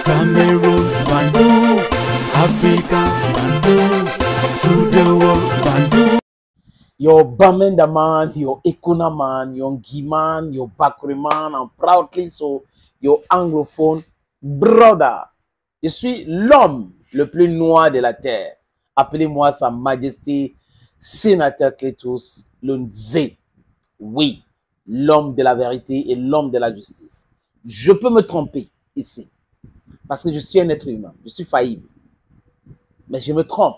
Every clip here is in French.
Cameroon, Bandung, Africa, Bandung, to the world, Bandung. Your Bamenda man, your Ekuna man, your Ngi man, your Bakri man, and proudly so, your anglophone brother. Je suis l'homme le plus noir de la terre. Appelez-moi Sa Majesté Sénateur Cletus Lunze. Oui, l'homme de la vérité et l'homme de la justice. Je peux me tromper ici, parce que je suis un être humain, je suis faillible. Mais je me trompe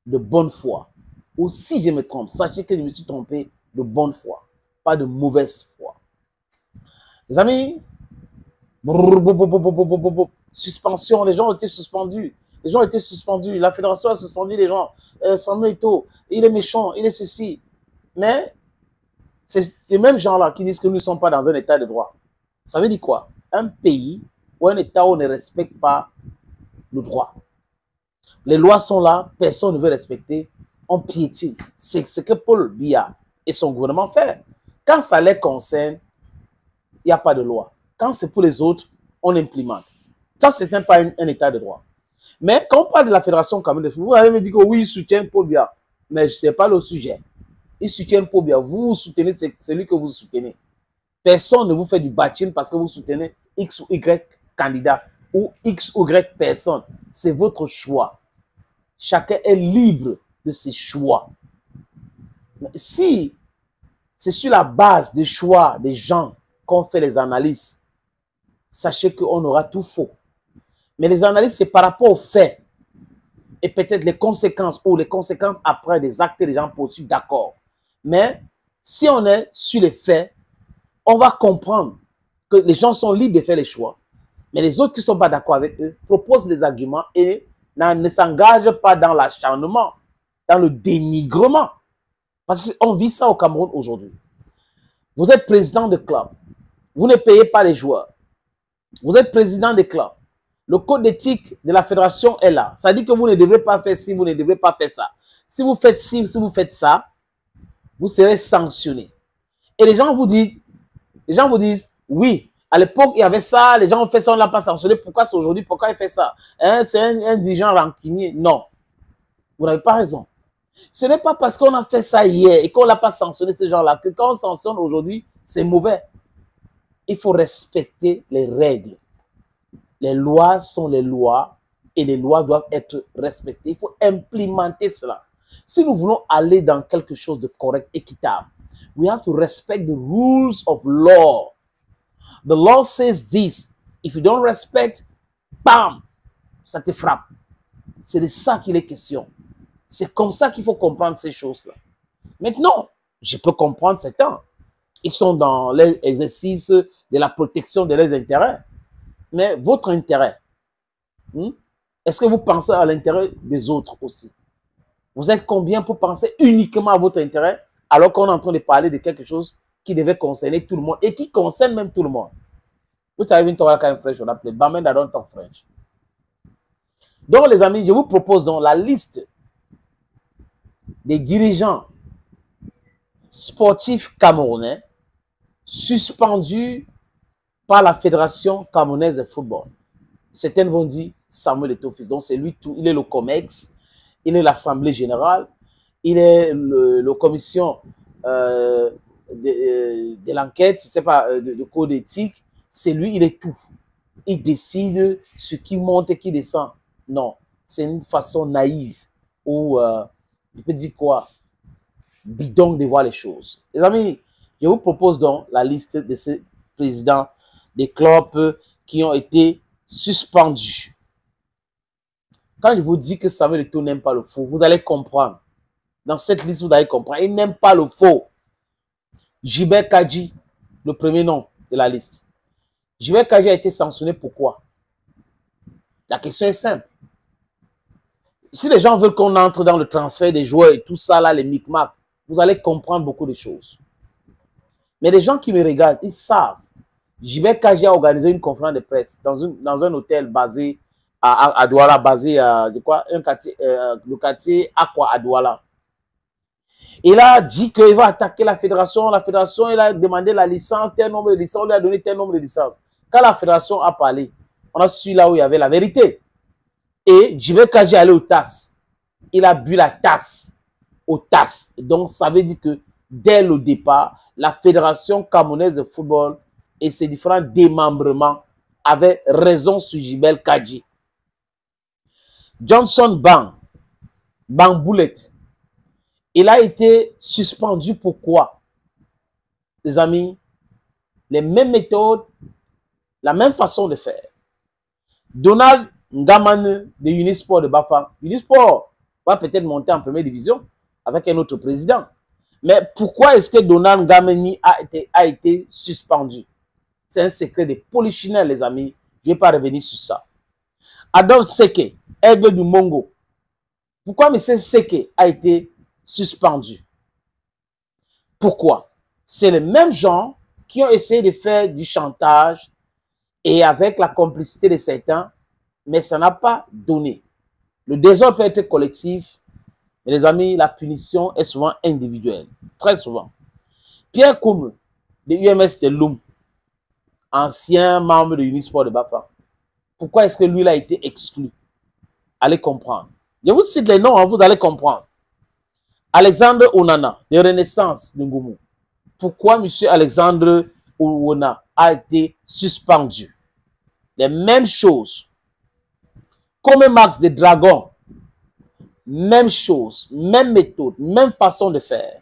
de bonne foi. Ou si je me trompe, sachez que je me suis trompé de bonne foi, pas de mauvaise foi. Les amis, suspension, les gens ont été suspendus. Les gens ont été suspendus, la fédération a suspendu les gens. Samuel Eto'o, il est méchant, il est ceci. Mais c'est ces mêmes gens-là qui disent que nous ne sommes pas dans un état de droit. Ça veut dire quoi? Un pays ou un état où on ne respecte pas le droit. Les lois sont là, personne ne veut respecter, on piétine. C'est ce que Paul Biya et son gouvernement font. Quand ça les concerne, il n'y a pas de loi. Quand c'est pour les autres, on implémente. Ça, ce n'est pas un état de droit. Mais quand on parle de la Fédération camerounaise de football, vous allez me dire que oui, ils soutiennent Paul Biya. Mais ce n'est pas le sujet. Ils soutiennent Paul Biya. Vous soutenez celui que vous soutenez. Personne ne vous fait du bâtiment parce que vous soutenez X ou Y candidat ou X ou Y personne. C'est votre choix. Chacun est libre de ses choix. Mais si c'est sur la base des choix des gens qu'on fait les analyses, sachez qu'on aura tout faux. Mais les analyses, c'est par rapport aux faits. Et peut-être les conséquences ou les conséquences après des actes que les gens poursuivent, d'accord. Mais si on est sur les faits, on va comprendre que les gens sont libres de faire les choix. Mais les autres qui ne sont pas d'accord avec eux proposent des arguments et ne s'engagent pas dans l'acharnement, dans le dénigrement. Parce qu'on vit ça au Cameroun aujourd'hui. Vous êtes président de club. Vous ne payez pas les joueurs. Vous êtes président de club. Le code d'éthique de la fédération est là. Ça dit que vous ne devez pas faire ci, vous ne devez pas faire ça. Si vous faites ci, si vous faites ça, vous serez sanctionné. Et les gens vous disent, oui, à l'époque, il y avait ça, les gens ont fait ça, on ne l'a pas sanctionné. Pourquoi c'est aujourd'hui? Pourquoi il fait ça? Hein, c'est un dirigeant rancunier. Non, vous n'avez pas raison. Ce n'est pas parce qu'on a fait ça hier et qu'on ne l'a pas sanctionné, ces gens-là, que quand on sanctionne aujourd'hui, c'est mauvais. Il faut respecter les règles. Les lois sont les lois et les lois doivent être respectées. Il faut implémenter cela. Si nous voulons aller dans quelque chose de correct, équitable, we have to respect the rules of law. The law says this. If you don't respect, bam, ça te frappe. C'est de ça qu'il est question. C'est comme ça qu'il faut comprendre ces choses-là. Maintenant, je peux comprendre ces temps. Ils sont dans l'exercice de la protection de leurs intérêts. Mais votre intérêt, est-ce que vous pensez à l'intérêt des autres aussi? Vous êtes combien pour penser uniquement à votre intérêt alors qu'on est en train de parler de quelque chose qui devait concerner tout le monde et qui concerne même tout le monde? Vous savez, une talk in French, on appelle Bamenda don't talk French. Donc, les amis, je vous propose donc la liste des dirigeants sportifs camerounais suspendus par la Fédération camerounaise de football. Certains vont dire Samuel Eto'o. Donc, c'est lui tout. Il est le COMEX, il est l'Assemblée générale, il est le commission de l'enquête, je ne sais pas, de code éthique. C'est lui, il est tout. Il décide ce qui monte et qui descend. Non, c'est une façon naïve ou, je peux dire quoi, bidon de voir les choses. Les amis, je vous propose donc la liste de ces présidents des clubs qui ont été suspendus. Quand je vous dis que Samuel Eto'o n'aime pas le faux, vous allez comprendre. Dans cette liste, vous allez comprendre. Il n'aime pas le faux. Gilbert Kadji, le premier nom de la liste. Gilbert Kadji a été sanctionné pourquoi? La question est simple. Si les gens veulent qu'on entre dans le transfert des joueurs et tout ça, là, les micmacs, vous allez comprendre beaucoup de choses. Mais les gens qui me regardent, ils savent. Gilbert Kadji a organisé une conférence de presse dans un hôtel basé à Douala, basé à le quartier Aqua à Douala. Il a dit qu'il va attaquer la fédération. La fédération, il a demandé la licence, tel nombre de licences, on lui a donné tel nombre de licences. Quand la fédération a parlé, on a su là où il y avait la vérité. Et Djibril Kandji est allé au TAS. Il a bu la tasse au TAS. Donc, ça veut dire que dès le départ, la Fédération camerounaise de football et ses différents démembrements avaient raison sur Djibril Kandji. Johnson Bang Bullet, il a été suspendu. Pourquoi? Les amis, les mêmes méthodes, la même façon de faire. Donald Ngamane de Unisport de Bafang. Unisport va peut-être monter en première division avec un autre président. Mais pourquoi est-ce que Donald Ngamane a été suspendu? C'est un secret de polichinelle, les amis. Je ne vais pas revenir sur ça. Adolphe Seke, Aigle du Mongo. Pourquoi M. Seke a été suspendu? Pourquoi? C'est les mêmes gens qui ont essayé de faire du chantage et avec la complicité de certains, mais ça n'a pas donné. Le désordre peut être collectif, mais les amis, la punition est souvent individuelle, très souvent. Pierre Koum, de UMS de Loum, ancien membre de Unisport de Bafang. Pourquoi est-ce que lui a été exclu? Allez comprendre. Je vous cite les noms, vous allez comprendre. Alexandre Onana, de Renaissance de Ngoumou. Pourquoi M. Alexandre Onana a été suspendu? Les mêmes choses. Comme Max de Dragon, même chose, même méthode, même façon de faire.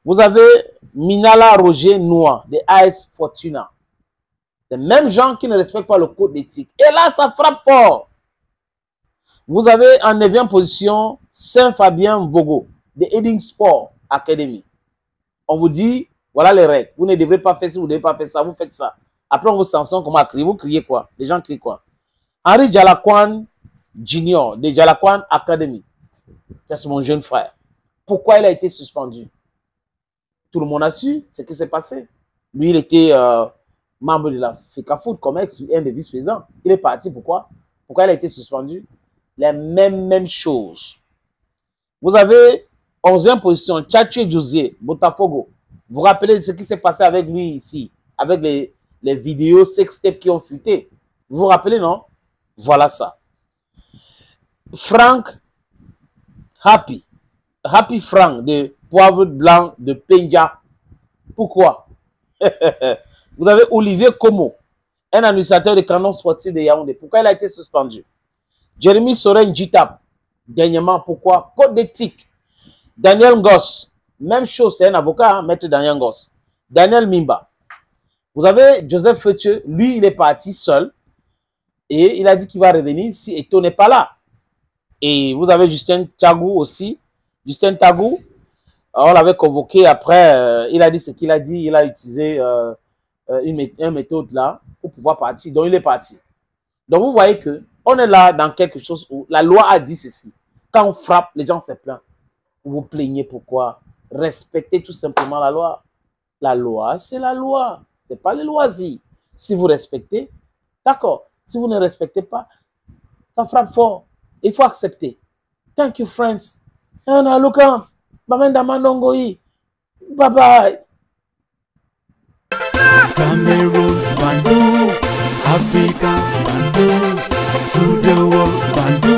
Vous avez Minala Roger Noir de AS Fortuna. Les mêmes gens qui ne respectent pas le code d'éthique. Et là, ça frappe fort. Vous avez en 9e position Saint-Fabien Vogo de Heading Sport Academy. On vous dit, voilà les règles. Vous ne devrez pas faire ça, vous ne devez pas faire ça, vous faites ça. Après, on vous sanctionne comment crier. Vous criez quoi? Les gens crient quoi? Henri Jalakwan Junior de Jalakwan Academy. Ça, c'est mon jeune frère. Pourquoi il a été suspendu? Tout le monde a su ce qui s'est passé. Lui, il était membre de la FECAFOOT comme un des vice-présidents. Il est parti. Pourquoi? Pourquoi il a été suspendu? Les mêmes choses. Vous avez 11e position, Tchatché José, Botafogo. Vous vous rappelez ce qui s'est passé avec lui ici, avec les vidéos sextapes qui ont fuité. Vous vous rappelez, non? Voilà ça. Franck Happy Franck de Poivre Blanc de Penja. Pourquoi? Vous avez Olivier Como, un administrateur de canon sportif de Yaoundé. Pourquoi il a été suspendu? Jérémy Soren Jitap, dernièrement, pourquoi? Code d'éthique. Daniel Ngoss, même chose, c'est un avocat, hein, maître Daniel Ngoss. Daniel Mimba. Vous avez Joseph Fetieux, lui, il est parti seul. Et il a dit qu'il va revenir si Eto n'est pas là. Et vous avez Justin Tagou aussi. Justin Tagou, on l'avait convoqué après, il a dit ce qu'il a dit. Il a utilisé une méthode là pour pouvoir partir. Donc, il est parti. Donc, vous voyez que on est là dans quelque chose où la loi a dit ceci. Quand on frappe, les gens se plaignent. Vous vous plaignez pourquoi? Respectez tout simplement la loi. La loi, c'est la loi. Ce n'est pas les loisirs. Si vous respectez, d'accord. Si vous ne respectez pas, ça frappe fort. Il faut accepter. Thank you, friends. Bye bye. Cameroon, Bandung, Africa, Bandung, to the world, Bandung.